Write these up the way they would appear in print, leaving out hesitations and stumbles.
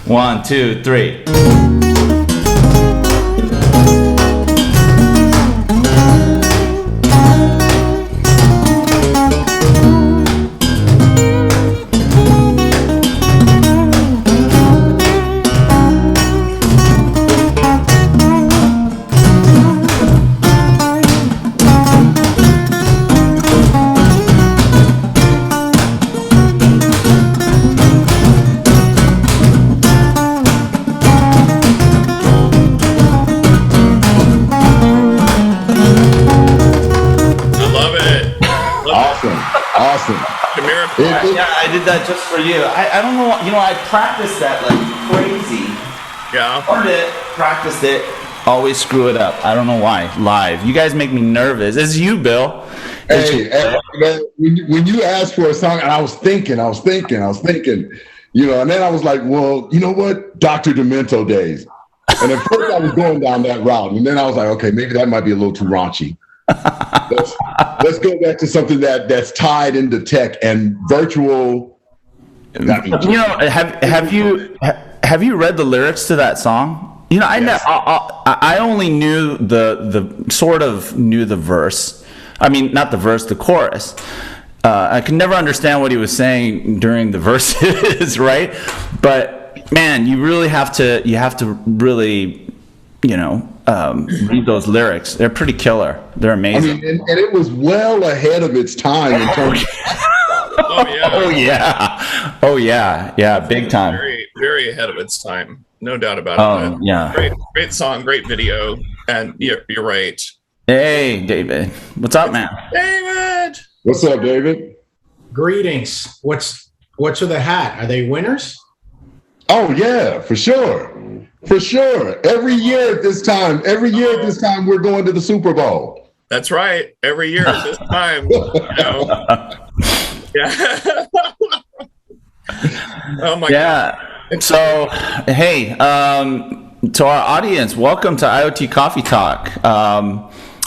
1, 2, 3. Yeah, I did that just for you. I don't know. I practiced that like crazy. Yeah. Learned it, practiced it, always screw it up. I don't know why. Live. You guys make me nervous. It's you, Bill. Hey, when you asked for a song, and I was thinking, and then I was like, well, you know what? Dr. Demento days. And at first I was going down that route, and then I was like, okay, maybe that might be a little too raunchy. Let's go back to something that's tied into tech and virtual. Have you read the lyrics to that song? Yes. I only knew the sort of knew the verse. I mean, not the verse, the chorus. I could never understand what he was saying during the verses, right? But man, you really have to really, read those lyrics. They're pretty killer. They're amazing. I mean, and it was well ahead of its time in terms of. Oh yeah, big time. Very, very ahead of its time, no doubt about it. Yeah. Great song, great video, and you're right. Hey, David, what's up, man? David, what's up, David? Greetings. What's with the hat? Are they winners? Oh yeah, for sure. Every year at this time, we're going to the Super Bowl. That's right. Every year at this time. Yeah. Oh my God. So, hey, to our audience, welcome to IoT Coffee Talk.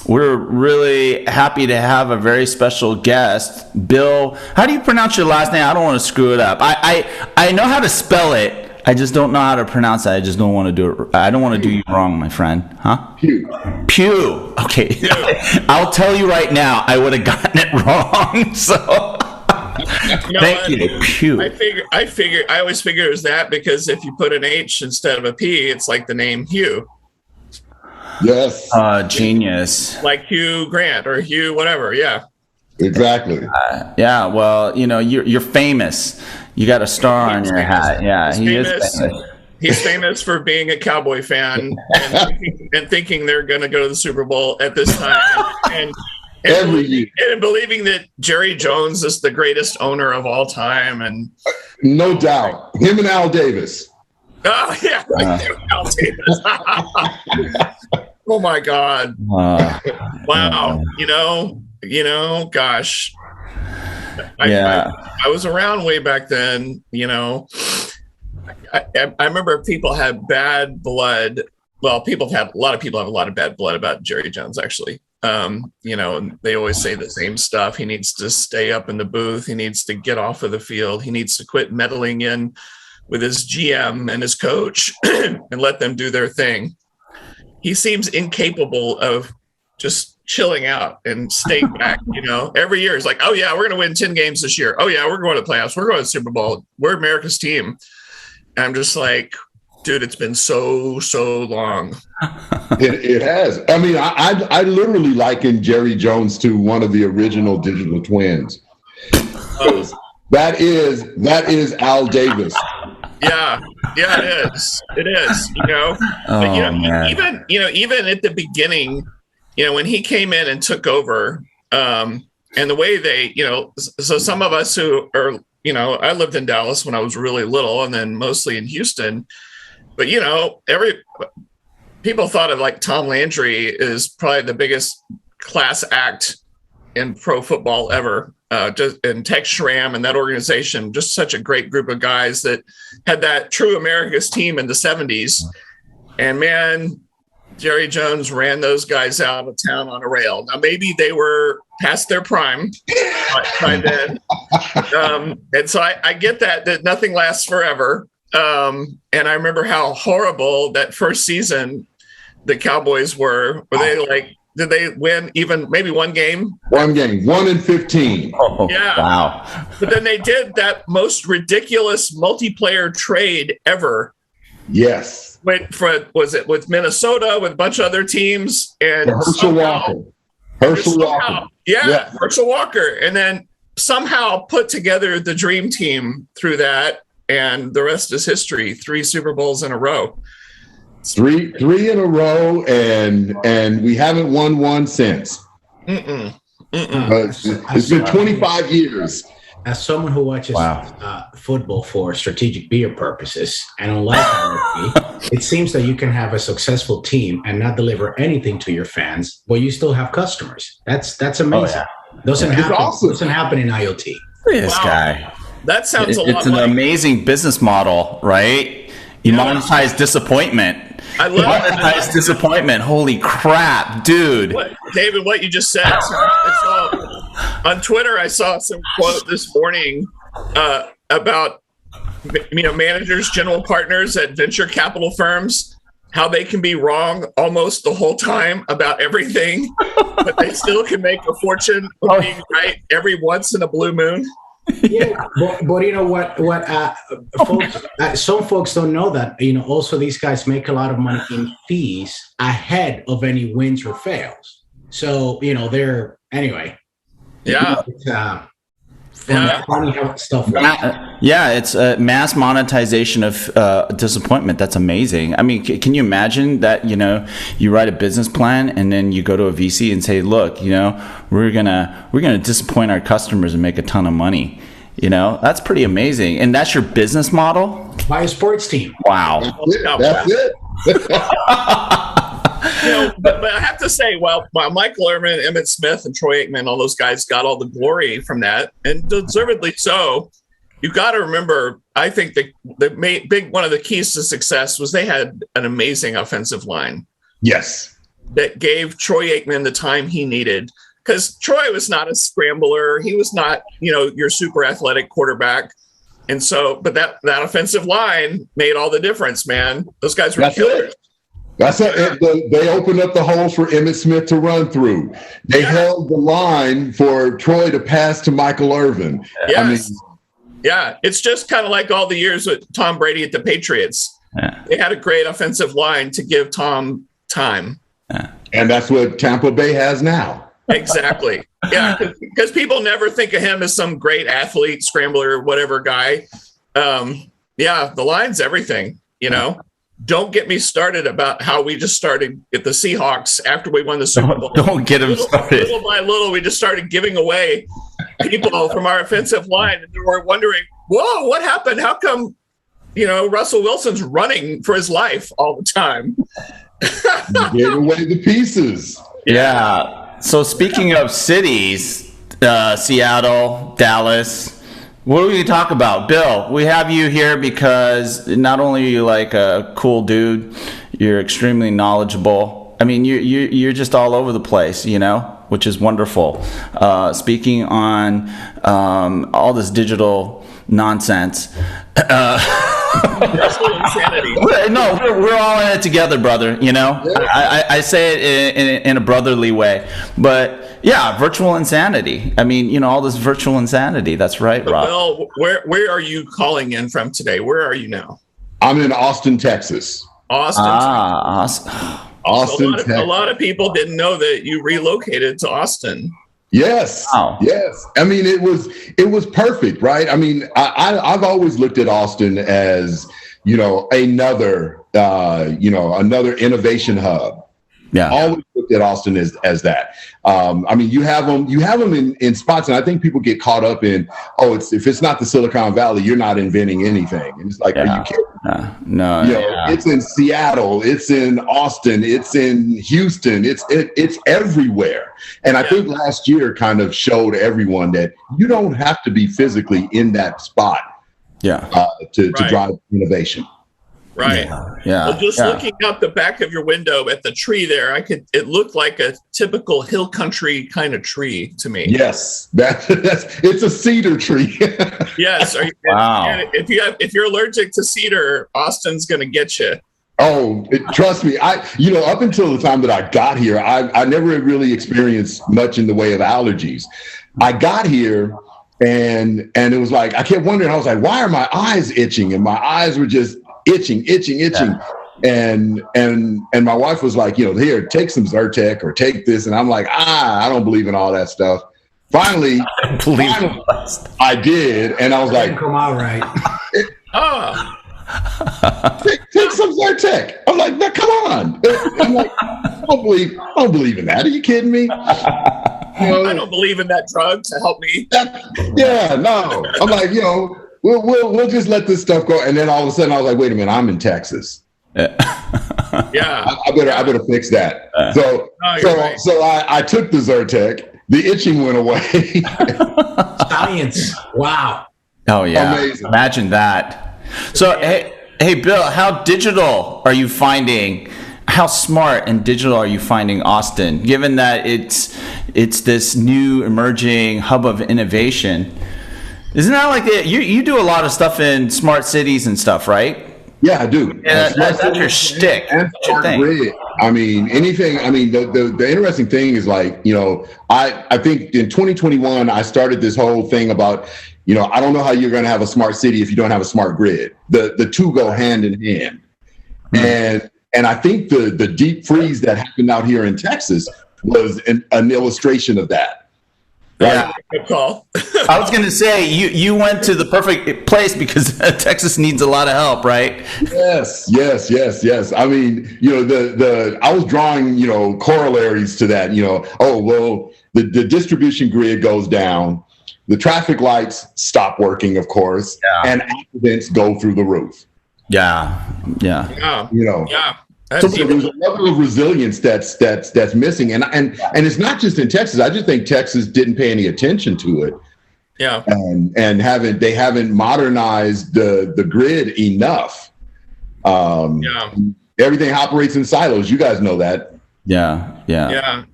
We're really happy to have a very special guest, Bill. How do you pronounce your last name? I don't want to screw it up. I know how to spell it. I just don't know how to pronounce it. I just don't want to do it. I don't want to do you wrong, my friend. Huh? Pugh. Okay. Pugh. I'll tell you right now, I would have gotten it wrong. So thank you, Pugh. I always figure it was that because if you put an H instead of a P, it's like the name Hugh. Yes. Genius. Like Hugh Grant or Hugh whatever. Yeah. Exactly. Yeah. Well, you're famous. You got a star on your hat. Yeah, he is famous. He's famous for being a Cowboy fan and thinking they're going to go to the Super Bowl at this time, and believing that Jerry Jones is the greatest owner of all time, and no doubt, him and Al Davis. Oh yeah, Al Davis. Oh my God! Wow, gosh. I was around way back then, I remember people had bad blood. Well, a lot of people have a lot of bad blood about Jerry Jones, actually. And they always say the same stuff. He needs to stay up in the booth. He needs to get off of the field. He needs to quit meddling in with his GM and his coach and let them do their thing. He seems incapable of just chilling out and staying back, every year. He's like, oh yeah, we're going to win 10 games this year. Oh yeah, we're going to the playoffs. We're going to the Super Bowl. We're America's team. And I'm just like, dude, it's been so long. It has. I mean, I literally liken Jerry Jones to one of the original digital twins. That is Al Davis. Yeah, it is. It is, But, even at the beginning, when he came in and took over, and the way they, so some of us who are, I lived in Dallas when I was really little and then mostly in Houston, but, people thought of like Tom Landry is probably the biggest class act in pro football ever. And Tex Schramm and that organization, just such a great group of guys that had that true America's team in the 70s. And man, Jerry Jones ran those guys out of town on a rail. Now, maybe they were past their prime by then. And so I get that nothing lasts forever. And I remember how horrible that first season the Cowboys were. Were they like, did they win even maybe one game? 1-15. Oh, Yeah. wow. But then they did that most ridiculous multiplayer trade ever. Yes. Was it with Minnesota, with a bunch of other teams? And Herschel Walker. Yeah, Herschel Walker. And then somehow put together the dream team through that. And the rest is history. 3 Super Bowls in a row. Three in a row, and we haven't won one since. It's been 25 years. As someone who watches football for strategic beer purposes, and unlike IoT, it seems that you can have a successful team and not deliver anything to your fans, but you still have customers. That's amazing. Doesn't happen in IoT. This guy. That sounds a lot It's an amazing business model, right? You monetize disappointment. I love monetize disappointment. Holy crap, dude. David, what you just said. On Twitter, I saw some quote this morning about managers, general partners at venture capital firms, how they can be wrong almost the whole time about everything, but they still can make a fortune of being right every once in a blue moon. Yeah, but you know what? Some folks don't know that. Also these guys make a lot of money in fees ahead of any wins or fails. So they're anyway. Yeah. Funny how stuff works. It's a mass monetization of disappointment. That's amazing. I mean, can you imagine that, you write a business plan and then you go to a VC and say, look, we're gonna disappoint our customers and make a ton of money. That's pretty amazing. And that's your business model? Buy a sports team. Wow. That's it. But I have to say, while Michael Irvin, Emmitt Smith, and Troy Aikman, all those guys got all the glory from that, and deservedly so, you've got to remember, I think one of the keys to success was they had an amazing offensive line. Yes. That gave Troy Aikman the time he needed. Because Troy was not a scrambler. He was not, your super athletic quarterback. And so, but that offensive line made all the difference, man. Those guys were killers. That's it. They opened up the holes for Emmitt Smith to run through. They held the line for Troy to pass to Michael Irvin. Yes. It's just kind of like all the years with Tom Brady at the Patriots. Yeah. They had a great offensive line to give Tom time. Yeah. And that's what Tampa Bay has now. Exactly. Yeah, because people never think of him as some great athlete, scrambler, whatever guy. The line's everything, Don't get me started about how we just started at the Seahawks after we won the Super Bowl. Don't get him started. Little by little, we just started giving away people from our offensive line. And we're wondering, whoa, what happened? How come, Russell Wilson's running for his life all the time? You gave away the pieces. Yeah. So speaking of cities, Seattle, Dallas, what are we going to talk about? Bill, we have you here because not only are you like a cool dude, you're extremely knowledgeable. I mean, you're just all over the place, which is wonderful. Speaking on all this digital nonsense. Insanity. No, we're all in it together, brother. I say it in a brotherly way, but virtual insanity. I mean, all this virtual insanity. That's right, Rob. Bill, where are you calling in from today? Where are you now? I'm in Austin, Texas. Austin. Austin. So a lot of people didn't know that you relocated to Austin. Yes. Wow. Yes. I mean, it was perfect, right? I mean, I've always looked at Austin as, another innovation hub. Yeah. Always looked at Austin as that. I mean, you have them in spots, and I think people get caught up in, if it's not the Silicon Valley, you're not inventing anything. And it's like, are you kidding? No. It's in Seattle, it's in Austin, it's in Houston, it's everywhere. And I think last year kind of showed everyone that you don't have to be physically in that spot to drive innovation. Right. Yeah. Well, just looking out the back of your window at the tree there, it looked like a typical hill country kind of tree to me. Yes, it's a cedar tree. Yes. Wow. If you're allergic to cedar, Austin's going to get you. Oh, trust me. Up until the time that I got here, I never really experienced much in the way of allergies. I got here and it was like, I kept wondering, I was like, why are my eyes itching? And my eyes were just itching. Yeah. And my wife was like, here, take some Zyrtec or take this. And I'm like, I don't believe in all that stuff. Finally, I did. And I was like, come out right. take some Zyrtec. I'm like, no, come on. I'm like, I don't believe in that. Are you kidding me? I don't believe in that drug to help me. No. I'm like, we'll just let this stuff go. And then all of a sudden I was like, wait a minute, I'm in Texas. Yeah. I better fix that. So I took the Zyrtec. The itching went away. Science. Wow. Oh yeah. Amazing. Imagine that. So hey Bill, how digital are you finding? How smart and digital are you finding Austin, given that it's this new emerging hub of innovation? Isn't that like you do a lot of stuff in smart cities and stuff, right? Yeah, I do. Yeah, that's your shtick. And smart grid. I mean, anything. I mean, the interesting thing is like, I think in 2021 I started this whole thing about, I don't know how you're going to have a smart city if you don't have a smart grid. The two go hand in hand. Mm-hmm. And I think the deep freeze that happened out here in Texas was an illustration of that. Yeah. Good call. I was going to say you went to the perfect place because Texas needs a lot of help, right? Yes. I mean, I was drawing, corollaries to that. The distribution grid goes down, the traffic lights stop working, of course, and accidents go through the roof. Yeah. So there's a level of resilience that's missing, and it's not just in Texas. I just think Texas didn't pay any attention to it. Yeah, and haven't modernized the grid enough. Everything operates in silos. You guys know that. Yeah.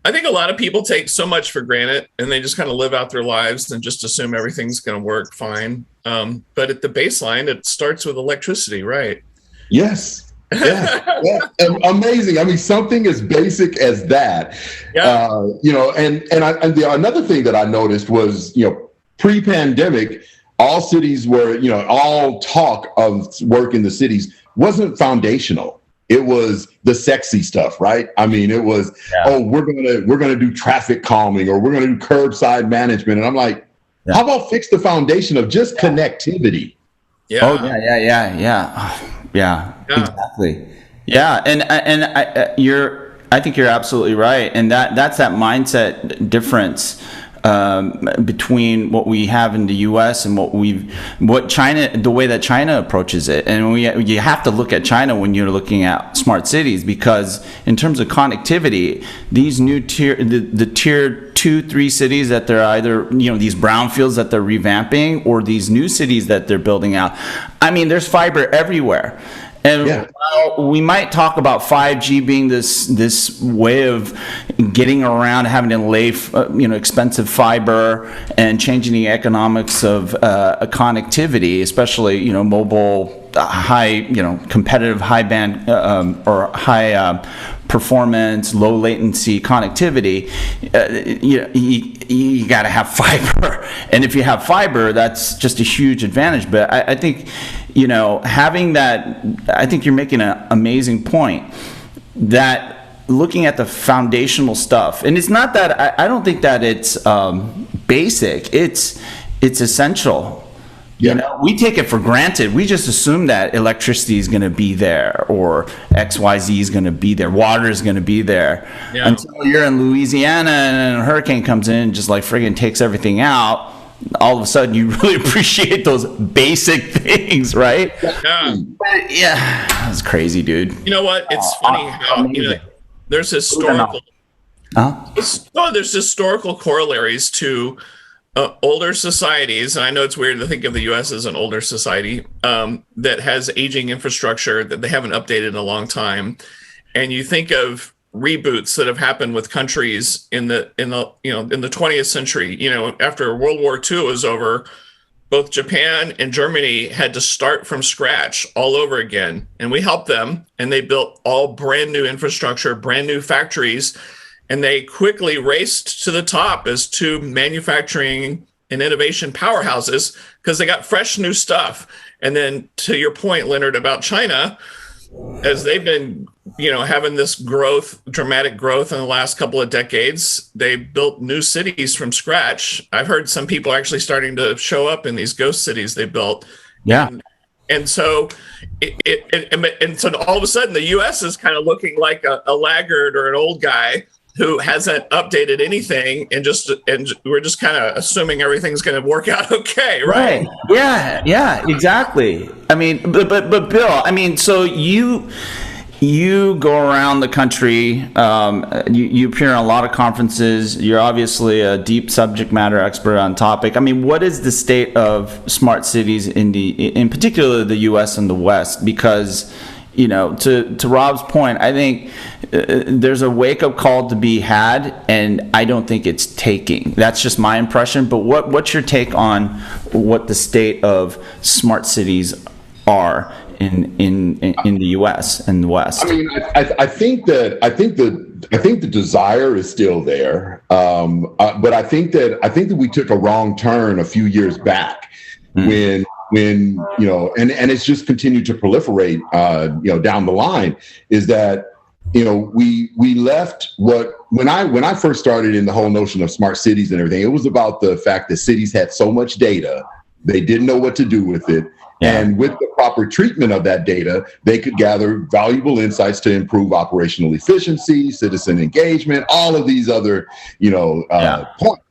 I think a lot of people take so much for granted, and they just kind of live out their lives and just assume everything's going to work fine. But at the baseline, it starts with electricity, right? Yes. Yeah. Amazing. I mean, something as basic as that. Yeah. Another thing that I noticed was, pre-pandemic, all cities were, all talk of work in the cities wasn't foundational. It was the sexy stuff, right? I mean, it was, we're gonna do traffic calming, or we're gonna do curbside management, and I'm like, how about fix the foundation of just connectivity? Yeah. Oh yeah, exactly. Yeah, and I think you're absolutely right, and that's that mindset difference between what we have in the U.S. and what China, the way that China approaches it. And you have to look at China when you're looking at smart cities, because in terms of connectivity, these new tier 2-3 cities that they're either, these brownfields that they're revamping, or these new cities that they're building out, I mean, there's fiber everywhere. And while we might talk about 5G being this way of getting around having to lay expensive fiber and changing the economics of connectivity, especially mobile high competitive high band or high performance, low latency connectivity, you got to have fiber. And if you have fiber, that's just a huge advantage. But I think, having that, I think you're making an amazing point, that looking at the foundational stuff, and it's not that, I don't think that it's basic, it's essential. We take it for granted. We just assume that electricity is going to be there, or XYZ is going to be there, water is going to be there, until you're in Louisiana and a hurricane comes in and just like friggin' takes everything out. All of a sudden you really appreciate those basic things, right? Yeah, that's crazy, dude. You know what? It's funny how there's historical there's historical corollaries to older societies, and I know it's weird to think of the U.S. as an older society that has aging infrastructure that they haven't updated in a long time, and you think of reboots that have happened with countries in the 20th century. After World War II was over, both Japan and Germany had to start from scratch all over again, and we helped them, and they built all brand new infrastructure, brand new factories. And they quickly raced to the top as two manufacturing and innovation powerhouses because they got fresh new stuff. And then to your point, Leonard, about China, as they've been, having this dramatic growth in the last couple of decades, they built new cities from scratch. I've heard some people actually starting to show up in these ghost cities they built. Yeah. And so so all of a sudden the U.S. is kind of looking like a laggard or an old guy who hasn't updated anything, and we're just kind of assuming everything's going to work out okay, right? Yeah, exactly. I mean, but Bill, I mean, so you go around the country, you appear in a lot of conferences. You're obviously a deep subject matter expert on topic. I mean, what is the state of smart cities in particular the U.S. and the West? Because to Rob's point, I think there's a wake-up call to be had, and I don't think it's taking. That's just my impression. But what's your take on what the state of smart cities are in the U.S. and the West? I mean, I think the desire is still there, but I think that we took a wrong turn a few years back when and it's just continued to proliferate down the line, is that we left when I first started in the whole notion of smart cities and everything, it was about the fact that cities had so much data, they didn't know what to do with it. Yeah. And with the proper treatment of that data, they could gather valuable insights to improve operational efficiency, citizen engagement, all of these other points.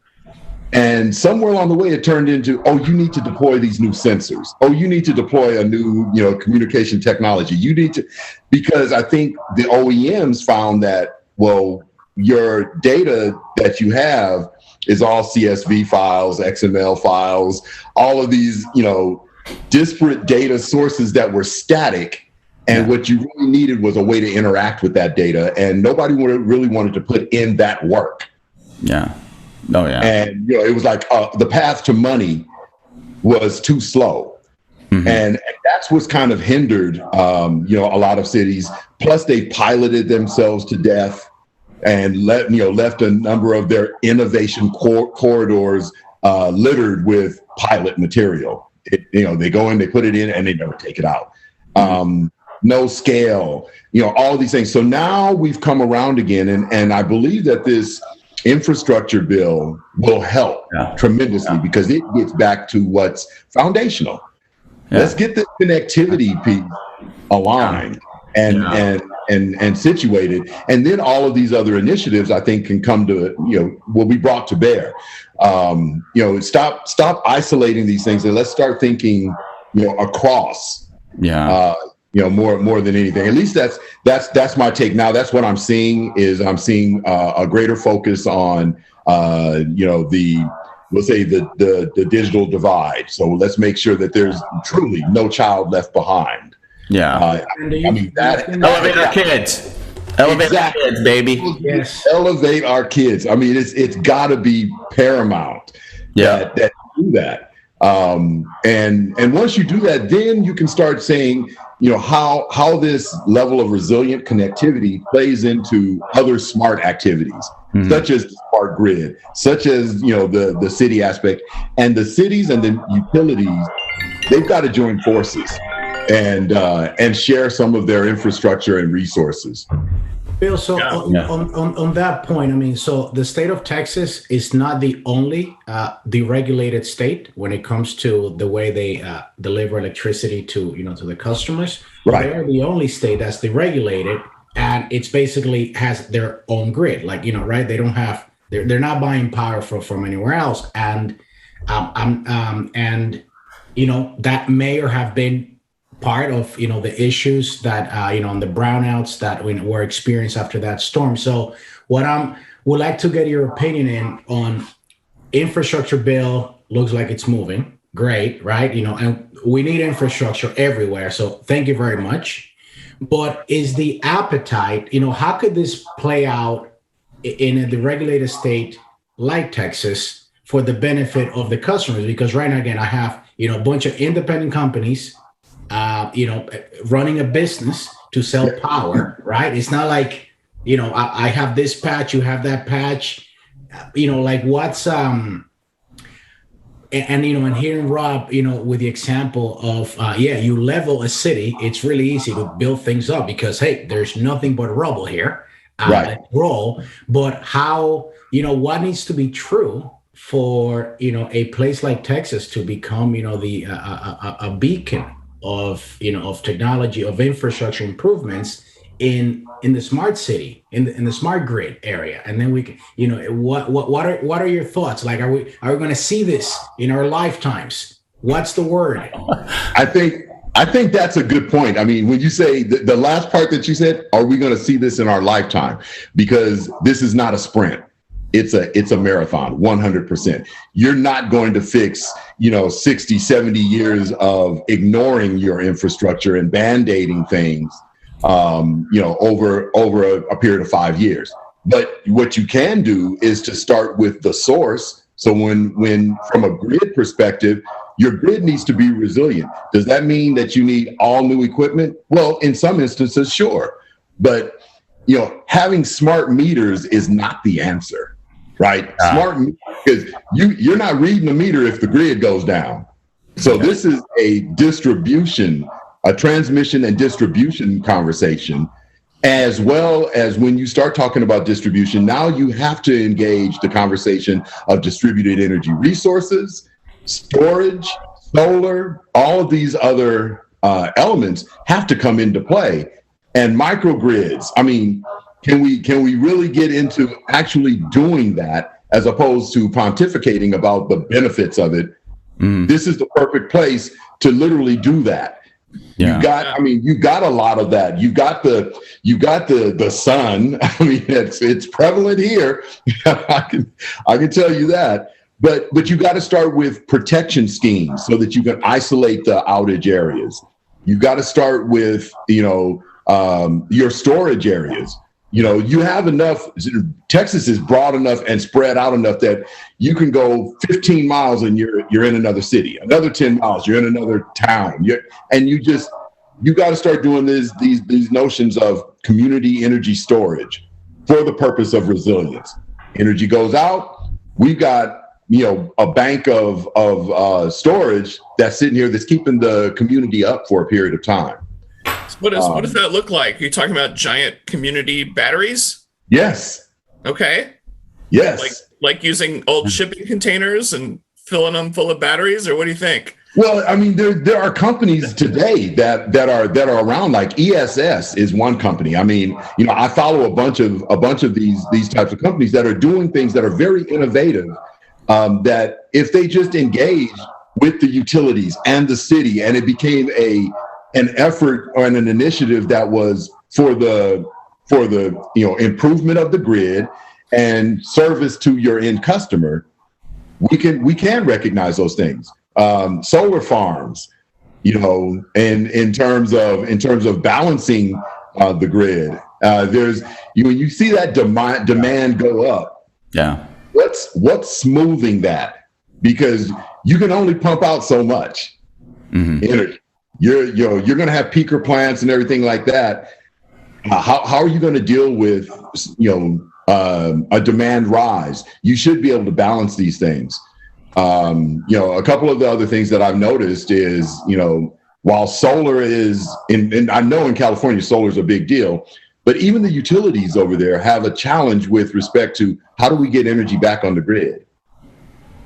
And somewhere along the way, it turned into, you need to deploy these new sensors. You need to deploy a new, communication technology. You need to, because I think the OEMs found that, your data that you have is all CSV files, XML files, all of these, disparate data sources that were static. And what you really needed was a way to interact with that data. And nobody really wanted to put in that work. Yeah. Oh, yeah. And, it was like the path to money was too slow. Mm-hmm. And that's what's kind of hindered, a lot of cities. Plus, they piloted themselves to death and left a number of their innovation corridors littered with pilot material. They go in, they put it in, and they never take it out. No scale, all these things. So now we've come around again. And I believe that this infrastructure bill will help tremendously because it gets back to what's foundational. Let's get the connectivity piece aligned and situated, and then all of these other initiatives I think can come to will be brought to bear. Stop isolating these things and let's start thinking across. More than anything. At least that's my take. Now that's what I'm seeing a greater focus on we'll say the digital divide. So let's make sure that there's truly no child left behind. Elevate our kids. Elevate our kids, baby. Yes. Elevate our kids. I mean, it's got to be paramount that do that. And once you do that, then you can start saying, how this level of resilient connectivity plays into other smart activities, such as the smart grid, such as, the city aspect. And the cities and the utilities, they've got to join forces and share some of their infrastructure and resources. Bill, so on that point, I mean, so the state of Texas is not the only deregulated state when it comes to the way they deliver electricity to the customers. Right. They're the only state that's deregulated, and it's basically has their own grid. Like right, they don't have they're not buying power from anywhere else, and that may or have been part of the issues that and the brownouts that were experienced after that storm. So what would like to get your opinion on infrastructure bill looks like it's moving. Great, right? And we need infrastructure everywhere. So thank you very much. But is the appetite, how could this play out in a deregulated state like Texas for the benefit of the customers? Because right now, again, I have, a bunch of independent companies, running a business to sell power, right? It's not like, I have this patch, you have that patch, like what's, and hearing Rob, with the example of, you level a city, it's really easy to build things up because, hey, there's nothing but rubble here. Right. Roll, but how, what needs to be true for, a place like Texas to become, the a beacon of, of technology, of infrastructure improvements in the smart city, in the smart grid area. And then we can, what are your thoughts? Like, are we going to see this in our lifetimes? What's the word? I think that's a good point. I mean, when you say the last part that you said, are we going to see this in our lifetime? Because this is not a sprint. It's a marathon, 100%. You're not going to fix, 60, 70 years of ignoring your infrastructure and band-aiding things, over a period of 5 years. But what you can do is to start with the source. So when from a grid perspective, your grid needs to be resilient. Does that mean that you need all new equipment? Well, in some instances, sure. But, having smart meters is not the answer, right? Smart meters, because you're not reading the meter if the grid goes down. So this is a transmission and distribution conversation, as well as when you start talking about distribution, now you have to engage the conversation of distributed energy resources, storage, solar, all of these other elements have to come into play. And microgrids, I mean, can we really get into actually doing that as opposed to pontificating about the benefits of it? This is the perfect place to literally do that. Yeah. You got a lot of that. You got the sun. I mean, it's prevalent here. I can tell you that. But you got to start with protection schemes so that you can isolate the outage areas. You've got to start with, your storage areas. You have enough. Texas is broad enough and spread out enough that you can go 15 miles and you're in another city. Another 10 miles, you're in another town. You got to start doing these notions of community energy storage for the purpose of resilience. Energy goes out. We've got a bank of storage that's sitting here that's keeping the community up for a period of time. What does that look like? Are you talking about giant community batteries? Yes. Okay. Yes. Like using old shipping containers and filling them full of batteries, or what do you think? Well, I mean, there are companies today that are around. Like ESS is one company. I mean, I follow a bunch of these types of companies that are doing things that are very innovative. That if they just engage with the utilities and the city, and it became an effort or an initiative that was for the improvement of the grid and service to your end customer, we can recognize those things. Solar farms, and in terms of balancing the grid, there's when you see that demand go up. Yeah. What's smoothing that? Because you can only pump out so much energy. You're going to have peaker plants and everything like that. How are you going to deal with a demand rise? You should be able to balance these things. A couple of the other things that I've noticed is while solar is and I know in California solar is a big deal, but even the utilities over there have a challenge with respect to how do we get energy back on the grid.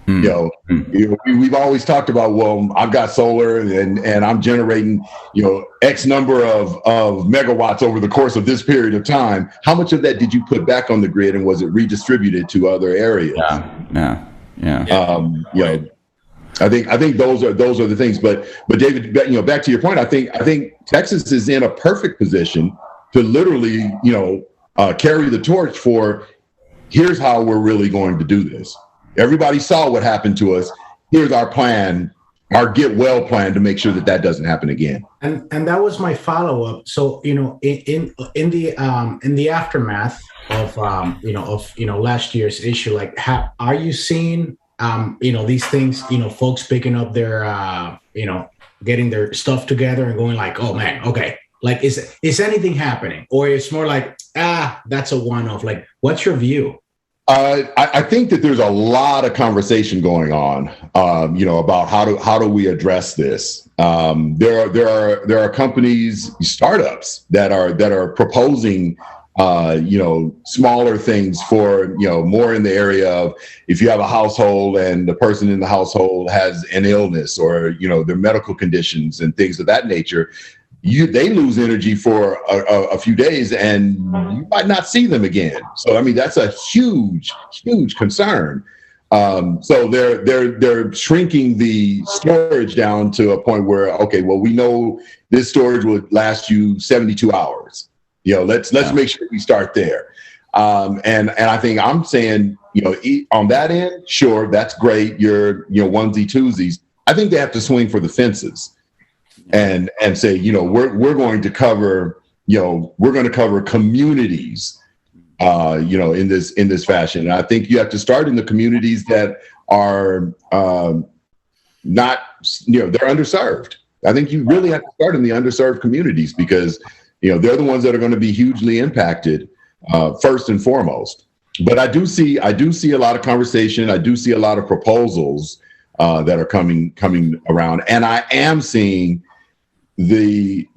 We've always talked about, well, I've got solar and I'm generating, X number of megawatts over the course of this period of time. How much of that did you put back on the grid, and was it redistributed to other areas? Yeah. I think those are the things. But David, back to your point, I think Texas is in a perfect position to literally, carry the torch for here's how we're really going to do this. Everybody saw what happened to us. Here's our plan, our get well plan to make sure that that doesn't happen again. And that was my follow up. So in the aftermath of last year's issue, like, are you seeing these things, folks picking up their getting their stuff together and going like, oh man, okay, like is anything happening, or it's more like that's a one-off? Like, what's your view? I think that there's a lot of conversation going on, about how do we address this. There are companies, startups that are proposing, smaller things for, more in the area of, if you have a household and the person in the household has an illness or, their medical conditions and things of that nature, they lose energy for a few days and you might not see them again. So, I mean, that's a huge, huge concern. So they're shrinking the storage down to a point where, okay, well, we know this storage would last you 72 hours. Let's make sure we start there. And I think I'm saying, on that end, sure, that's great. Your onesie twosies. I think they have to swing for the fences. And say, we're going to cover, communities, in this fashion. And I think you have to start in the communities that are not, they're underserved. I think you really have to start in the underserved communities because, they're the ones that are going to be hugely impacted first and foremost. But I do see a lot of conversation. I do see a lot of proposals that are coming around, and I am seeing the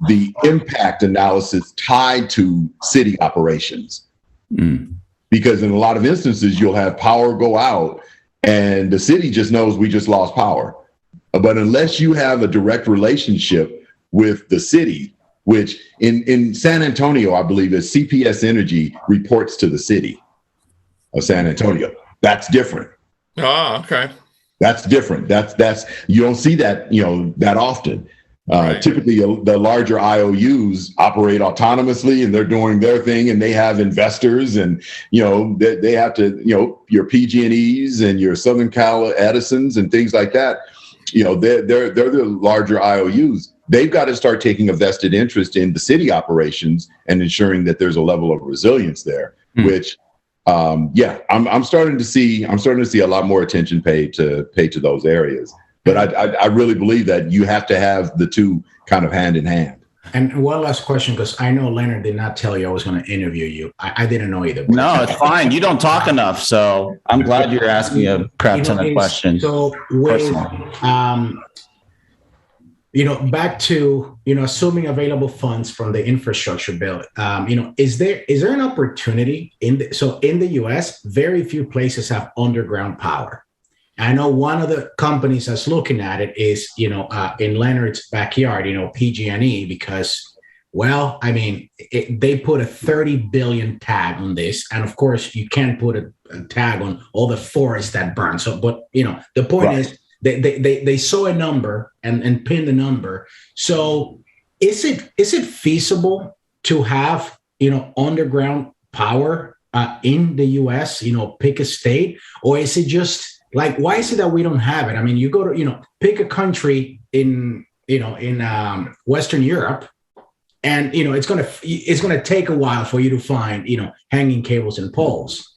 impact analysis tied to city operations. Because in a lot of instances, you'll have power go out and the city just knows we just lost power. But unless you have a direct relationship with the city, which in San Antonio, I believe is CPS Energy reports to the city of San Antonio. That's different. Oh, okay. That's different. That's you don't see that, that often. Right. Typically, the larger IOUs operate autonomously and they're doing their thing and they have investors and, they have to, your PG&Es and your Southern Cal Edisons and things like that. They're the larger IOUs. They've got to start taking a vested interest in the city operations and ensuring that there's a level of resilience there, which, I'm starting to see a lot more attention paid to those areas. But I really believe that you have to have the two kind of hand in hand. And one last question, because I know Leonard did not tell you I was going to interview you. I didn't know either. No, it's fine. You don't talk enough, so I'm glad you're asking a crap ton of questions. So with, back to, assuming available funds from the infrastructure bill, is there an opportunity in the US, very few places have underground power. I know one of the companies that's looking at it is, in Leonard's backyard, PG&E, because, they put a 30 billion tag on this. And of course, you can't put a tag on all the forests that burn. So, but, the point is they saw a number and pinned the number. So is it feasible to have, underground power in the US, pick a state, or is it just, like, why is it that we don't have it? I mean, you go to, pick a country in Western Europe, and, it's going to take a while for you to find, hanging cables and poles.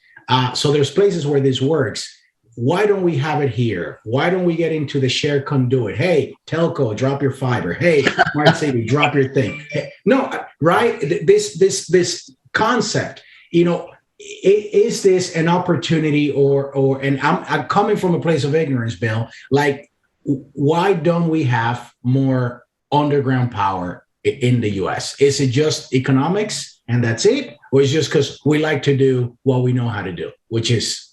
So there's places where this works. Why don't we have it here? Why don't we get into the shared conduit? Hey, telco, drop your fiber. Hey, smart city, drop your thing. Hey, no, right? This concept, is this an opportunity or and I'm coming from a place of ignorance, Bill, like, why don't we have more underground power in the US? Is it just economics and that's it? Or is it just because we like to do what we know how to do, which is,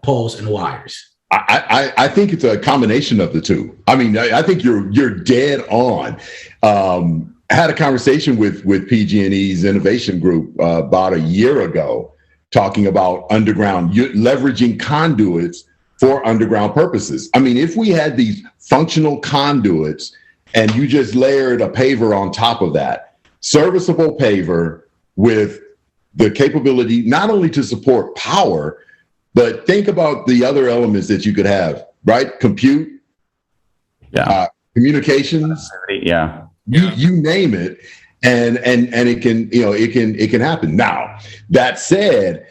poles and wires? I think it's a combination of the two. I mean, I think you're dead on. I had a conversation with PG&E's innovation group about a year ago, talking about underground, leveraging conduits for underground purposes. I mean, if we had these functional conduits and you just layered a paver on top of that, serviceable paver with the capability not only to support power, But think about the other elements that you could have, right? Compute, communications, you name it, and it can, it can happen. Now, that said,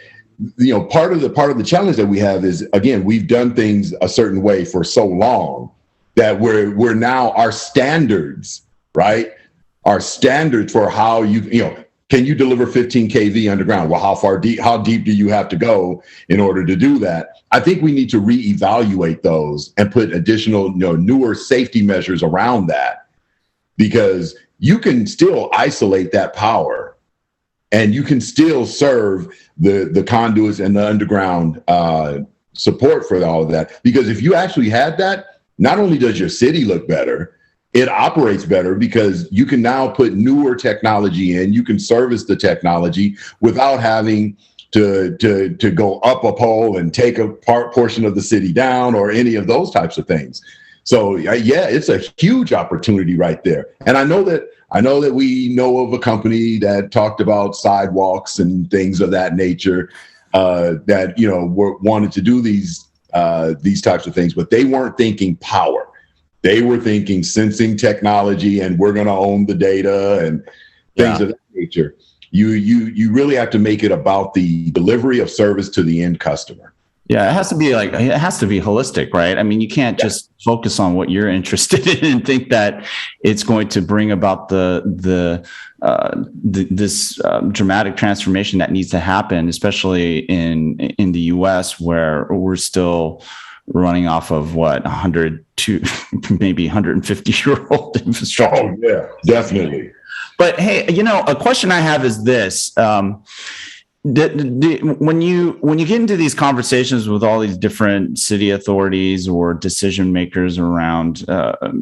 part of the challenge that we have is, again, we've done things a certain way for so long that we're now, our standards, right? Our standards for how can you deliver 15 kV underground? Well, how deep do you have to go in order to do that? I think we need to reevaluate those and put additional, newer safety measures around that, because you can still isolate that power and you can still serve the conduits and the underground support for all of that. Because if you actually had that, not only does your city look better, it operates better because you can now put newer technology in. You can service the technology without having to go up a pole and take a portion of the city down or any of those types of things. So it's a huge opportunity right there. And I know that we know of a company that talked about sidewalks and things of that nature that wanted to do these types of things, but they weren't thinking power. They were thinking sensing technology, and we're going to own the data and things of that nature. You really have to make it about the delivery of service to the end customer. Yeah, it has to be holistic, right? I mean, you can't just focus on what you're interested in and think that it's going to bring about this dramatic transformation that needs to happen, especially in the U.S., where we're still running off of 100 to maybe 150-year-old infrastructure. Oh yeah, definitely. But hey, a question I have is this. When you get into these conversations with all these different city authorities or decision makers around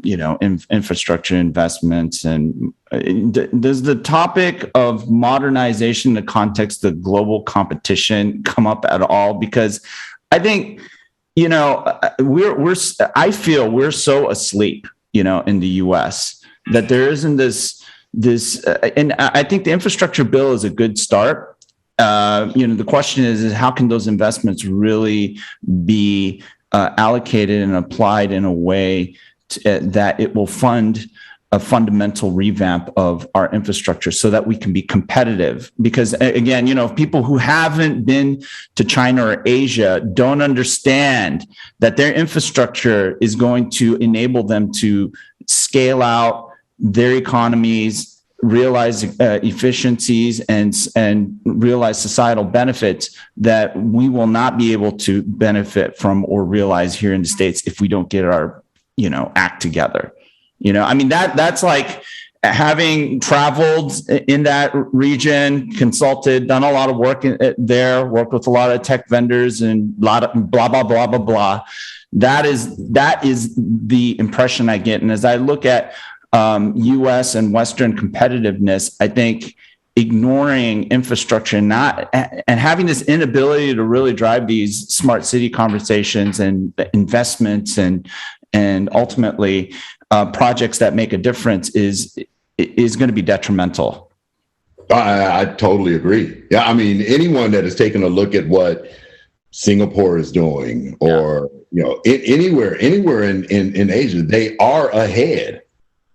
infrastructure investments, and does the topic of modernization in the context of global competition come up at all? Because I think I feel we're so asleep in the US that there isn't this and I think the infrastructure bill is a good start. The question is how can those investments really be allocated and applied in a way that it will fund a fundamental revamp of our infrastructure so that we can be competitive? Because again, people who haven't been to China or Asia don't understand that their infrastructure is going to enable them to scale out their economies, realize efficiencies, and realize societal benefits that we will not be able to benefit from or realize here in the States if we don't get our act together. That's like having traveled in that region, consulted, done a lot of work there, worked with a lot of tech vendors and a lot of blah, blah, blah, blah, blah. That is the impression I get. And as I look at U.S. and Western competitiveness, I think ignoring infrastructure and having this inability to really drive these smart city conversations and investments and ultimately projects that make a difference is going to be detrimental. I totally agree. Yeah, I mean, anyone that has taken a look at what Singapore is doing, or anywhere in Asia, they are ahead.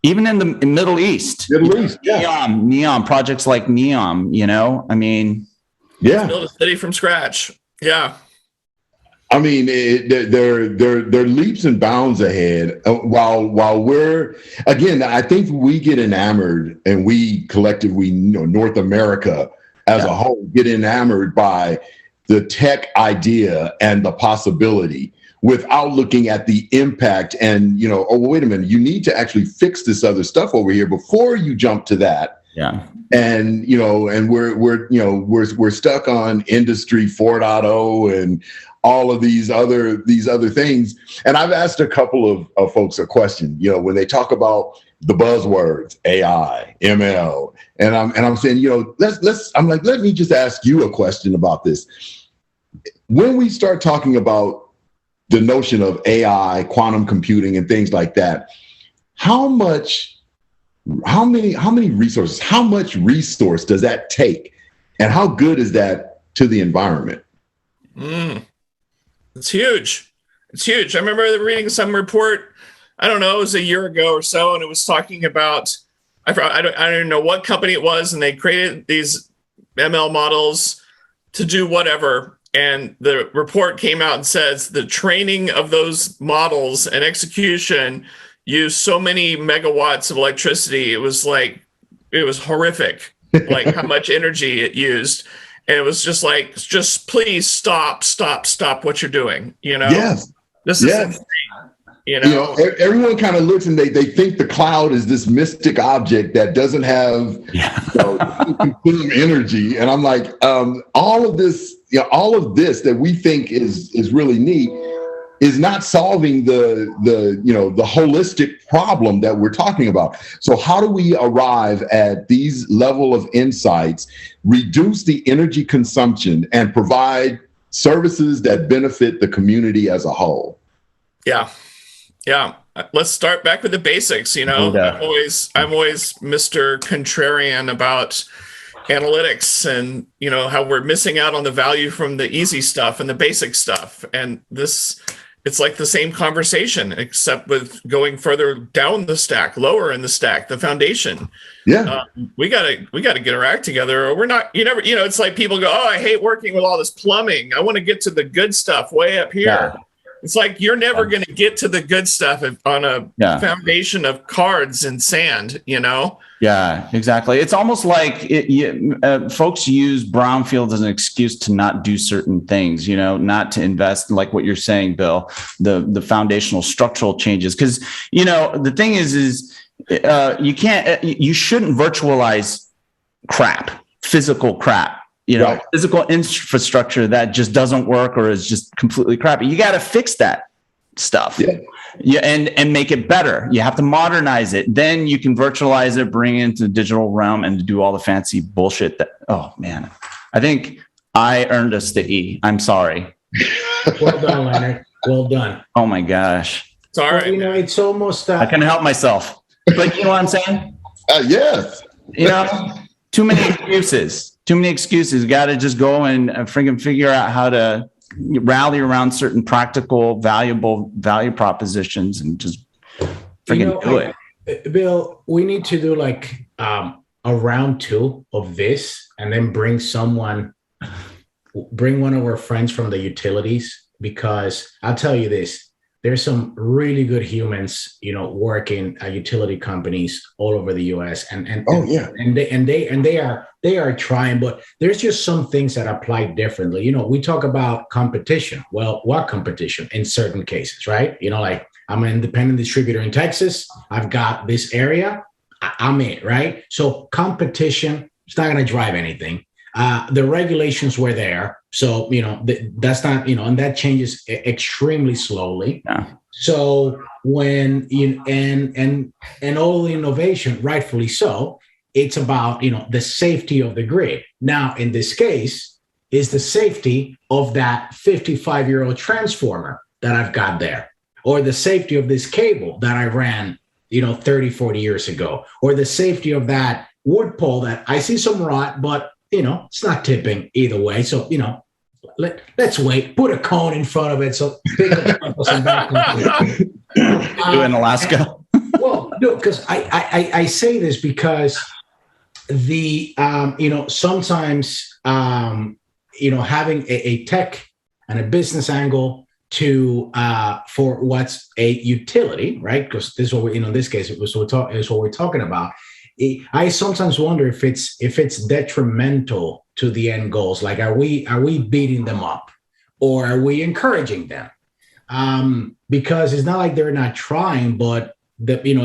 Even in the Middle East. NEOM projects like NEOM. Build a city from scratch. Yeah. I mean, they're leaps and bounds ahead. While we're, again, I think we get enamored, and we collectively, North America as a whole, get enamored by the tech idea and the possibility, without looking at the impact and, wait a minute, you need to actually fix this other stuff over here before you jump to that. Yeah. And, and we're stuck on Industry 4.0 and all of these other things. And I've asked a couple of folks a question, when they talk about the buzzwords, AI, ML, and I'm saying, let me just ask you a question about this. When we start talking about the notion of AI, quantum computing, and things like that, how many resources, how much resource does that take? And how good is that to the environment? It's huge. It's huge. I remember reading some report, I don't know, it was a year ago or so, and it was talking about, I don't know what company it was, and they created these ML models to do whatever. And the report came out and says the training of those models and execution used so many megawatts of electricity. It was horrific, like how much energy it used. And it was just like, just please stop what you're doing. Yes. This is insane. Everyone kind of looks and they think the cloud is this mystic object that doesn't have energy. And I'm like, all of this that we think is really neat is not solving the holistic problem that we're talking about. So how do we arrive at these level of insights, reduce the energy consumption, and provide services that benefit the community as a whole? Yeah. Let's start back with the basics. I'm always Mr. Contrarian about analytics and how we're missing out on the value from the easy stuff and the basic stuff. And it's like the same conversation, except with going further down the stack, lower in the stack, the foundation. Yeah. We gotta get our act together, or we're not. It's like people go, "Oh, I hate working with all this plumbing. I want to get to the good stuff way up here." Yeah. It's like you're never going to get to the good stuff on a foundation of cards and sand, Yeah, exactly. It's almost like folks use brownfield as an excuse to not do certain things, not to invest, like what you're saying, Bill, the foundational structural changes. Because, the thing is you shouldn't virtualize physical crap. Physical infrastructure that just doesn't work or is just completely crappy. You got to fix that stuff and make it better. You have to modernize it. Then you can virtualize it, bring it into the digital realm, and do all the fancy bullshit oh man, I think I earned us the E. I'm sorry. Well done, Leonard. Well done. Oh my gosh. It's all right. It's almost. I can help myself. But you know what I'm saying? Yes. Too many excuses. Got to just go and friggin' figure out how to rally around certain practical, valuable value propositions and just friggin' do it. Bill, we need to do like a round 2 of this, and then bring one of our friends from the utilities, because I'll tell you this. There's some really good humans, working at utility companies all over the U.S. and they are trying, but there's just some things that apply differently. We talk about competition. Well, what competition in certain cases, right? Like I'm an independent distributor in Texas. I've got this area. I'm in, right? So competition, it's not going to drive anything. The regulations were there. So, that's not, and that changes extremely slowly. Yeah. So when, and all the innovation, rightfully so, it's about, the safety of the grid. Now, in this case, is the safety of that 55-year-old transformer that I've got there, or the safety of this cable that I ran, 30, 40 years ago, or the safety of that wood pole that I see some rot, but it's not tipping either way. So, let's wait, put a cone in front of it. So pick up some back. In Alaska. Well, no, because I say this because sometimes, having a tech and a business angle for what's a utility, right? Because this is what in this case, is what we're talking about. I sometimes wonder if it's detrimental to the end goals. Like, are we beating them up, or are we encouraging them? Because it's not like they're not trying, but they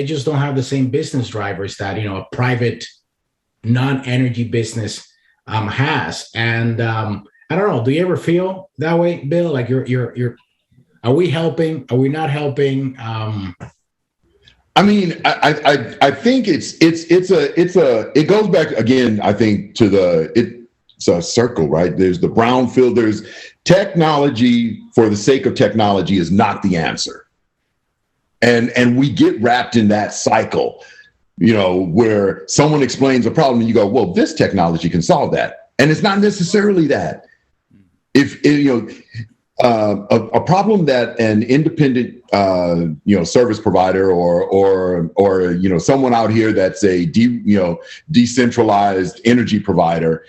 just don't have the same business drivers that a private non-energy business has. And I don't know. Do you ever feel that way, Bill? Like you're. Are we helping? Are we not helping? I mean, I think it goes back again, I think, to it's a circle, right? There's the brownfield, there's technology for the sake of technology is not the answer. And we get wrapped in that cycle, where someone explains a problem and you go, well, this technology can solve that. And it's not necessarily that. a problem that an independent, service provider or someone out here that's a decentralized energy provider,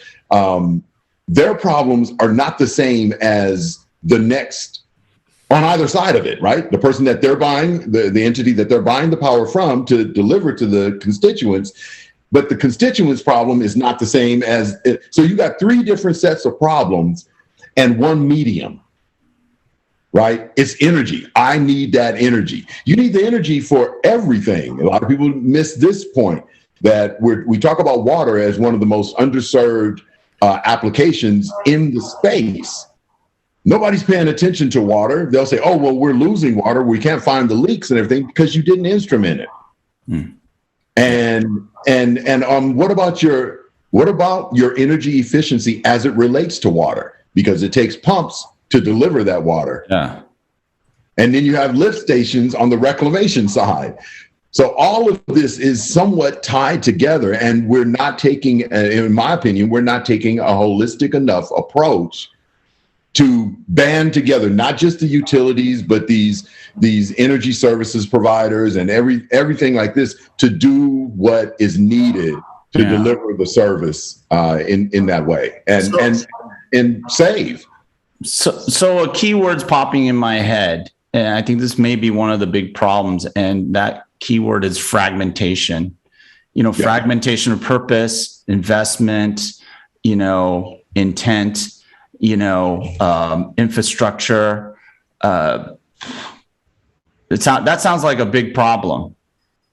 their problems are not the same as the next on either side of it, right? The person that they're buying, the entity that they're buying the power from to deliver to the constituents. But the constituents' problem is not the same as it. So you got three different sets of problems and one medium, right? It's energy. I need that energy. You need the energy for everything. A lot of people miss this point that we talk about water as one of the most underserved applications in the space. Nobody's paying attention to water. They'll say, oh, well, we're losing water. We can't find the leaks and everything because you didn't instrument it. And what about your energy efficiency as it relates to water? Because it takes pumps to deliver that water. Yeah. And then you have lift stations on the reclamation side. So all of this is somewhat tied together, and we're not taking, in my opinion, we're not taking a holistic enough approach to band together, not just the utilities, but these energy services providers and everything like this to do what is needed to deliver the service in that way and save. So a keyword's popping in my head, and I think this may be one of the big problems, and that keyword is fragmentation. Fragmentation of purpose, investment, intent, infrastructure. That sounds like a big problem,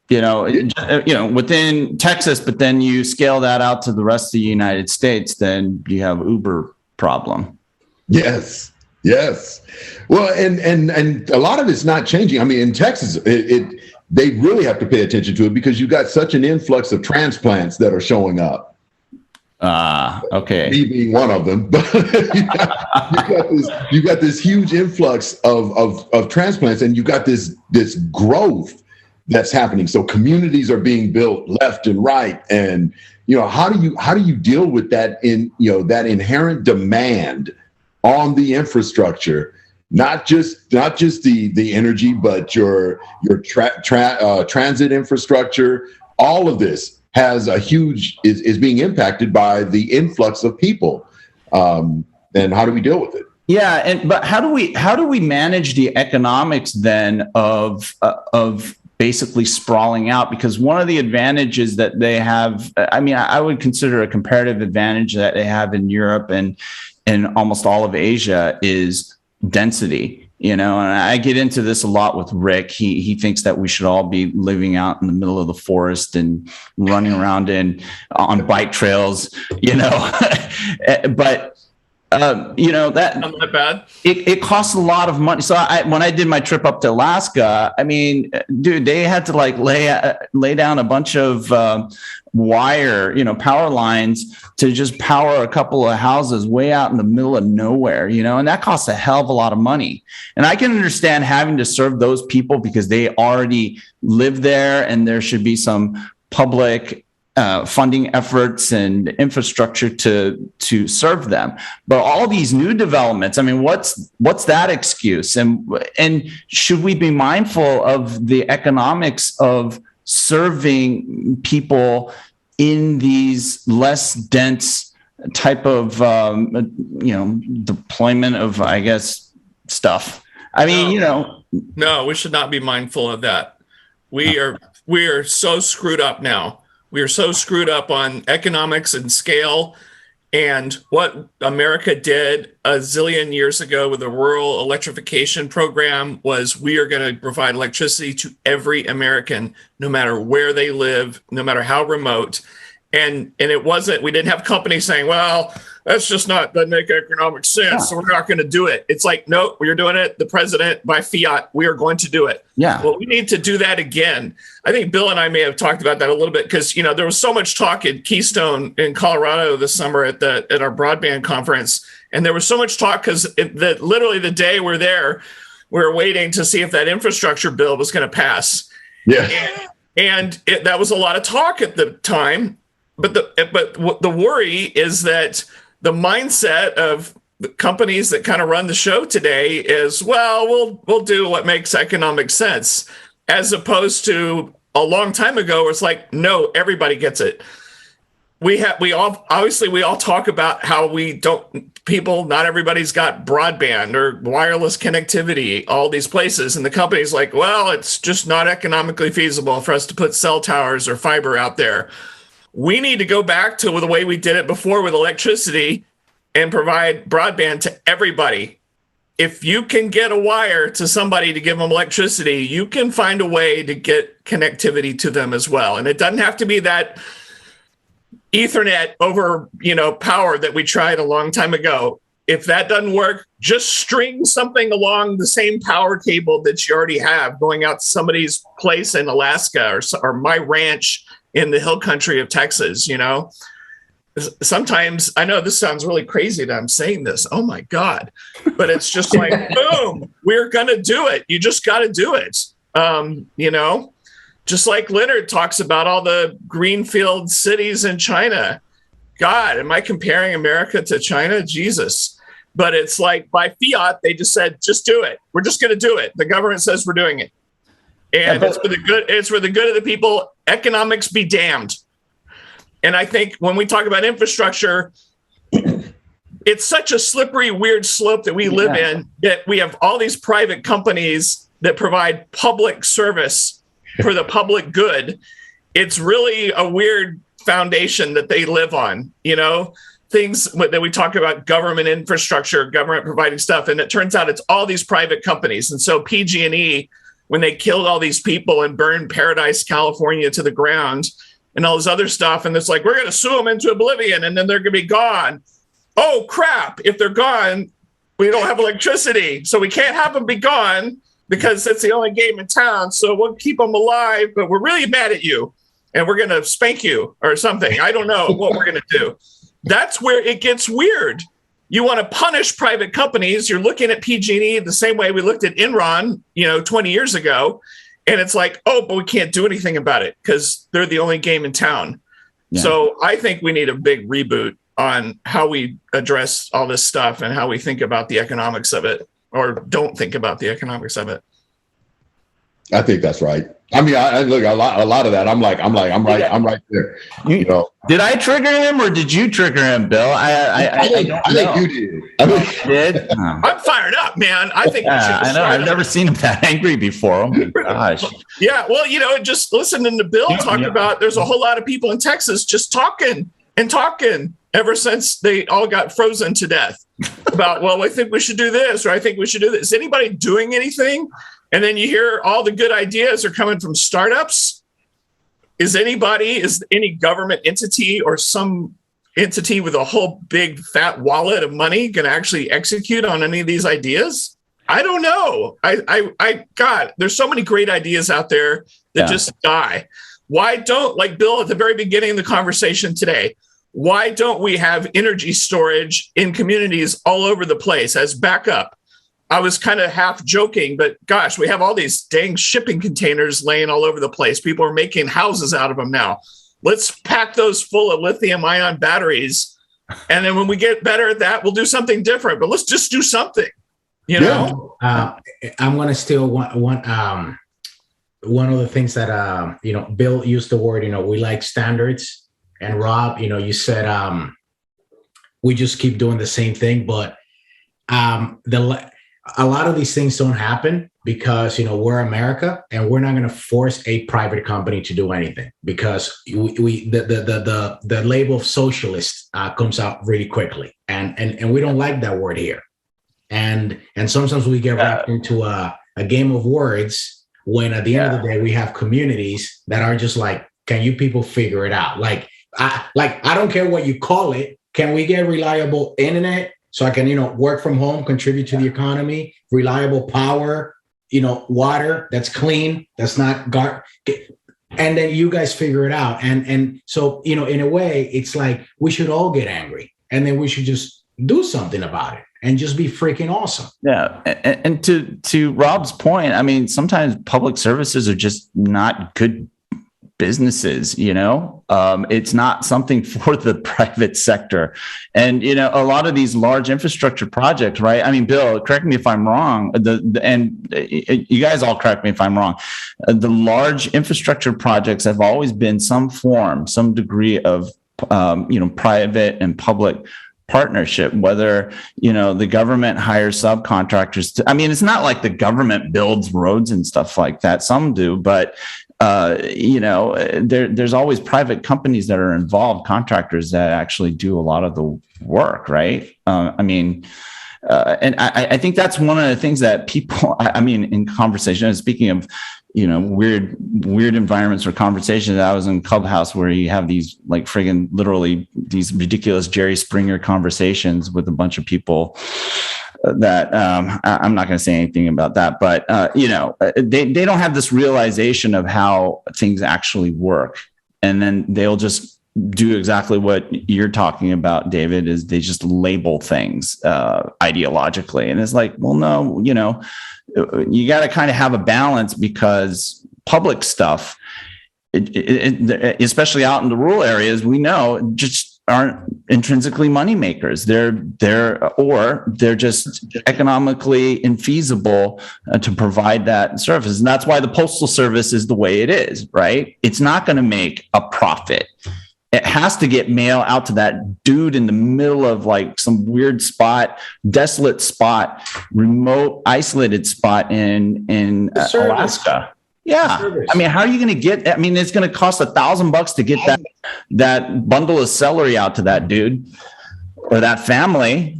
within Texas, but then you scale that out to the rest of the United States, then you have Uber problem. Yes. Well, and a lot of it's not changing. I mean, in Texas, they really have to pay attention to it because you've got such an influx of transplants that are showing up. Okay. Me being one of them, but you got this huge influx of transplants, and you got this growth that's happening. So communities are being built left and right, and how do you deal with that that inherent demand on the infrastructure, not just the energy, but your transit infrastructure. All of this has is being impacted by the influx of people, and how do we deal with it? Yeah, but how do we manage the economics then of basically sprawling out? Because one of the advantages that they have, I would consider a comparative advantage that they have in Europe and almost all of Asia is density. And I get into this a lot with Rick. He thinks that we should all be living out in the middle of the forest and running around on bike trails, but that not that bad. It costs a lot of money. So when I did my trip up to Alaska, dude, they had to lay down a bunch of wire, power lines to just power a couple of houses way out in the middle of nowhere, and that costs a hell of a lot of money. And I can understand having to serve those people because they already live there, and there should be some public funding efforts and infrastructure to serve them. But all these new developments, what's that excuse? And should we be mindful of the economics of serving people in these less dense type of deployment of, I guess, stuff? No, we should not be mindful of that. We are so screwed up now. We are so screwed up on economics and scale. And what America did a zillion years ago with the rural electrification program was we are going to provide electricity to every American, no matter where they live, no matter how remote. And it wasn't, we didn't have companies saying, well, that's just doesn't make economic sense, so we're not going to do it. It's like, no, we're doing it. The president, by fiat, we are going to do it. Yeah. Well, we need to do that again. I think Bill and I may have talked about that a little bit because, there was so much talk at Keystone in Colorado this summer at our broadband conference. And there was so much talk because literally the day we're there, we're waiting to see if that infrastructure bill was going to pass. Yeah. And that was a lot of talk at the time. But the worry is that the mindset of the companies that kind of run the show today is, well, we'll do what makes economic sense, as opposed to a long time ago where it's like, no, everybody gets it. We all talk about how not everybody's got broadband or wireless connectivity, all these places. And the company's like, well, it's just not economically feasible for us to put cell towers or fiber out there. We need to go back to the way we did it before with electricity and provide broadband to everybody. If you can get a wire to somebody to give them electricity, you can find a way to get connectivity to them as well. And it doesn't have to be that Ethernet over, power that we tried a long time ago. If that doesn't work, just string something along the same power cable that you already have going out to somebody's place in Alaska or my ranch in the hill country of Texas. Sometimes, I know this sounds really crazy that I'm saying this. Oh my God. But it's just like, boom, we're going to do it. You just got to do it. Just like Leonard talks about all the greenfield cities in China. God, am I comparing America to China? Jesus. But it's like by fiat, they just said, just do it. We're just going to do it. The government says we're doing it. And it's for the good. It's for the good of the people. Economics be damned. And I think when we talk about infrastructure, it's such a slippery, weird slope that we live in, that we have all these private companies that provide public service for the public good. It's really a weird foundation that they live on, things that we talk about, government infrastructure, government providing stuff. And it turns out it's all these private companies. And so PG&E, when they killed all these people and burned Paradise, California to the ground and all this other stuff, and it's like, we're going to sue them into oblivion and then they're going to be gone. Oh, crap. If they're gone, we don't have electricity. So we can't have them be gone because it's the only game in town. So we'll keep them alive, but we're really mad at you and we're going to spank you or something. I don't know what we're going to do. That's where it gets weird. You want to punish private companies. You're looking at PG&E the same way we looked at Enron, 20 years ago. And it's like, oh, but we can't do anything about it because they're the only game in town. Yeah. So I think we need a big reboot on how we address all this stuff and how we think about the economics of it, or don't think about the economics of it. I think that's right. I mean, I look a lot of that. I'm right there. Did I trigger him or did you trigger him, Bill? I think you did. Did? Oh. I'm fired up, man. I think I know. I've never seen him that angry before. Oh my gosh. Yeah. Well, just listening to Bill talk about, there's a whole lot of people in Texas just talking ever since they all got frozen to death about, well, I think we should do this, or I think we should do this. Is anybody doing anything? And then you hear all the good ideas are coming from startups. Is any government entity or some entity with a whole big fat wallet of money going to actually execute on any of these ideas? I don't know. God, there's so many great ideas out there that just die. Why don't, like Bill at the very beginning of the conversation today, why don't we have energy storage in communities all over the place as backup? I was kind of half joking, but gosh, we have all these dang shipping containers laying all over the place. People are making houses out of them now. Let's pack those full of lithium ion batteries. And then when we get better at that, we'll do something different, but let's just do something, I'm going to steal one of the things that, Bill used the word, we like standards. And Rob, you said, we just keep doing the same thing, but a lot of these things don't happen because, we're America and we're not going to force a private company to do anything because the label of socialist comes out really quickly. And we don't like that word here. And sometimes we get wrapped into a game of words when at the end of the day, we have communities that are just like, can you people figure it out? I don't care what you call it. Can we get reliable internet? So I can, work from home, contribute to the economy, reliable power, water that's clean, that's not and then you guys figure it out. And so, in a way, it's like we should all get angry and then we should just do something about it and just be freaking awesome. Yeah. And to Rob's point, I mean, sometimes public services are just not good businesses, it's not something for the private sector. And, a lot of these large infrastructure projects, right? I mean, Bill, correct me if I'm wrong, and you guys all correct me if I'm wrong. The large infrastructure projects have always been some degree of, private and public partnership, whether, the government hires subcontractors it's not like the government builds roads and stuff like that. Some do, but there's always private companies that are involved, contractors that actually do a lot of the work, right? And I think that's one of the things that people, in conversation, speaking of, weird environments or conversations, I was in Clubhouse where you have these like friggin' literally these ridiculous Jerry Springer conversations with a bunch of people that I'm not going to say anything about that, but they don't have this realization of how things actually work, and then they'll just do exactly what you're talking about, David. Is they just label things ideologically, and it's like, well, no, you got to kind of have a balance, because public stuff, especially out in the rural areas, we know just aren't intrinsically money makers. They're just economically infeasible to provide that service. And that's why the Postal Service is the way it is, right? It's not going to make a profit. It has to get mail out to that dude in the middle of like some weird spot, desolate spot, remote, isolated spot in Alaska. Yeah. How are you going to get, it's going to cost $1,000 to get that bundle of celery out to that dude or that family.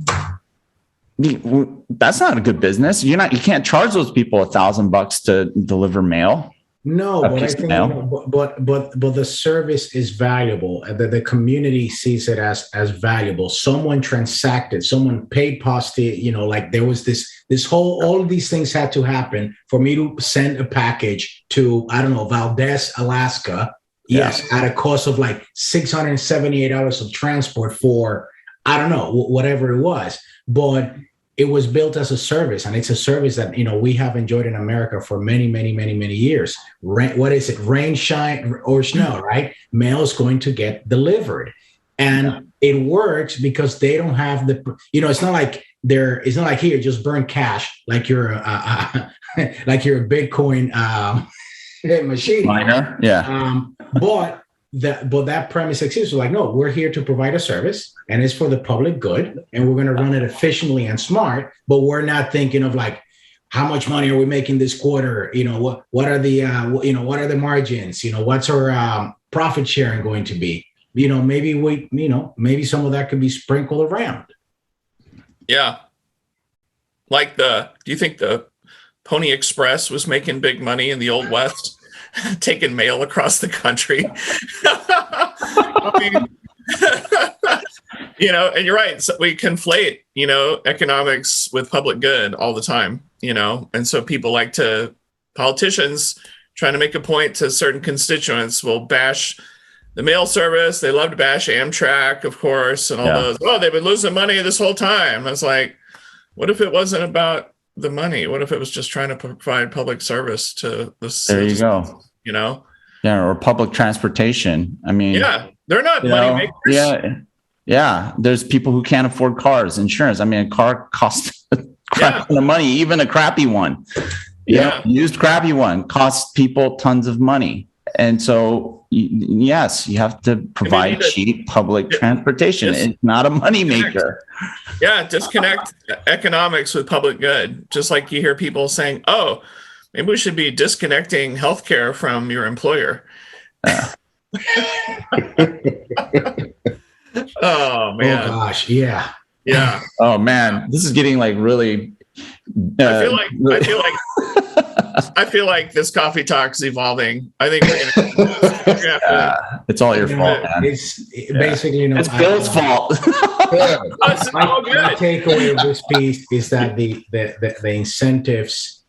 That's not a good business. You can't charge those people $1,000 to deliver mail. No, but I think, but the service is valuable. The community sees it as valuable. Someone transacted, someone paid postage, like there was this whole, all of these things had to happen for me to send a package to, Valdez, Alaska. Yes. At a cost of like $678 of transport for, whatever it was. But it was built as a service, and it's a service that, we have enjoyed in America for many, many, many, many years. What is it? Rain, shine, or snow, right? Mail is going to get delivered. And it works because they don't have it's not like here, just burn cash like you're like you're a Bitcoin machine miner. Yeah. But that premise exists. Like, no, we're here to provide a service, and it's for the public good, and we're going to run it efficiently and smart. But we're not thinking of like, how much money are we making this quarter? What are the what are the margins? What's our profit sharing going to be? Maybe some of that could be sprinkled around. Yeah. Like do you think the Pony Express was making big money in the Old West? Taking mail across the country. And you're right. So we conflate, economics with public good all the time, and so politicians trying to make a point to certain constituents will bash the mail service. They love to bash Amtrak, of course, and all those. Oh, they've been losing money this whole time. I was like, what if it wasn't about the money? What if it was just trying to provide public service to the citizens? There you go. Yeah, or public transportation. They're not money makers. Yeah. There's people who can't afford cars, insurance. A car costs a crap ton of money, even a crappy one. Used crappy one costs people tons of money. And so, yes, you have to provide cheap public transportation. It's not a money maker. Yeah, disconnect economics with public good. Just like you hear people saying, oh, maybe we should be disconnecting healthcare from your employer. Oh, man. Oh, gosh. Yeah. Yeah. Oh, man. This is getting like really... I feel like this coffee talk is evolving. I think we're gonna it's all your fault, man. It's basically, it's Bill's fault. My takeaway of this piece is that the incentives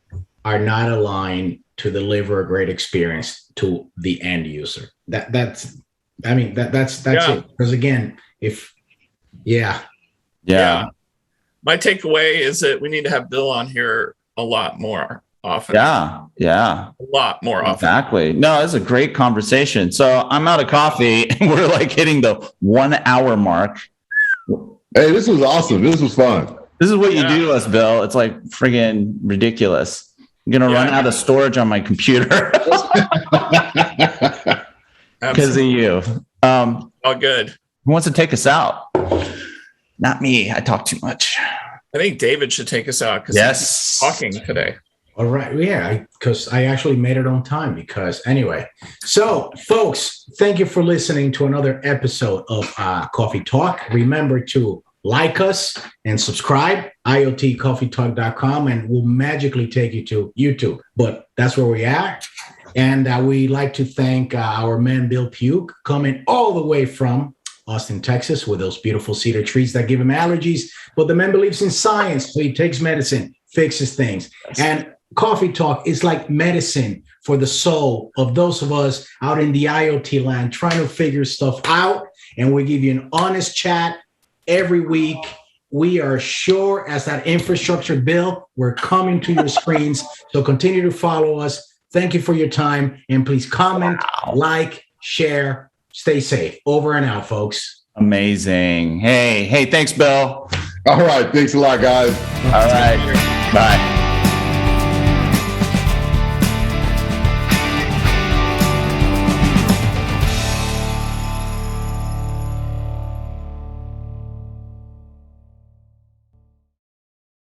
are not aligned to deliver a great experience to the end user. That's it. Because again, my takeaway is that we need to have Bill on here a lot more. often. Yeah. A lot more often. Exactly. No, it's a great conversation. So I'm out of coffee and we're like hitting the 1 hour mark. Hey, this was awesome. This was fun. This is what you do to us, Bill. It's like friggin' ridiculous. I'm going to run out of storage on my computer because of you. All good. Who wants to take us out? Not me. I talk too much. I think David should take us out because he's talking today. All right. Yeah, because I actually made it on time because anyway. So, folks, thank you for listening to another episode of Coffee Talk. Remember to like us and subscribe, iotcoffeetalk.com, and we'll magically take you to YouTube. But that's where we are. And we like to thank our man, Bill Pugh, coming all the way from Austin, Texas, with those beautiful cedar trees that give him allergies. But the man believes in science, so he takes medicine, fixes things. And Coffee Talk is like medicine for the soul of those of us out in the IoT land trying to figure stuff out. And we give you an honest chat every week. We are sure as that infrastructure bill, we're coming to your screens. So continue to follow us. Thank you for your time. And please comment, like, share, stay safe. Over and out, folks. Amazing. Hey, thanks, Bill. All right. Thanks a lot, guys. All right. Bye.